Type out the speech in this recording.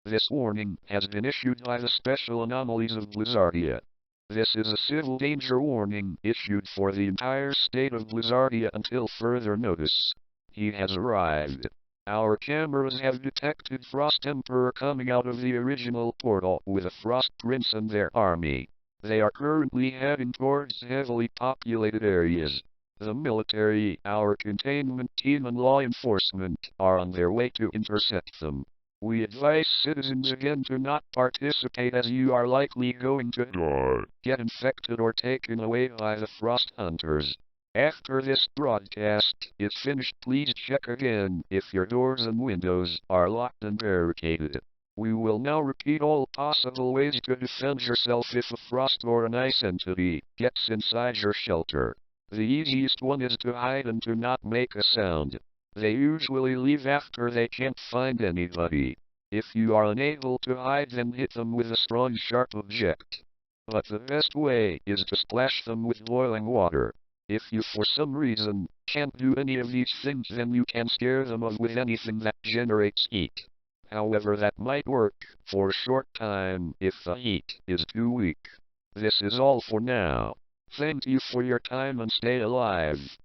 This warning has been issued by the Special Anomalies of Blizzardia. This is a civil danger warning issued for the entire state of Blizzardia until further notice. He has arrived. Our cameras have detected Frost Emperor coming out of the original portal with a Frost Prince and their army. They are currently heading towards heavily populated areas. The military, our containment team and law enforcement are on their way to intercept them. We advise citizens again to not participate as you are likely going to die, get infected or taken away by the Frost Hunters. After this broadcast is finished, please check again if your doors and windows are locked and barricaded. We will now repeat all possible ways to defend yourself if a frost or an ice entity gets inside your shelter. The easiest one is to hide and to not make a sound. They usually leave after they can't find anybody. If you are unable to hide, then hit them with a strong sharp object. But the best way is to splash them with boiling water. If you for some reason can't do any of these things, then you can scare them off with anything that generates heat. However, that might work for a short time if the heat is too weak. This is all for now. Thank you for your time and stay alive.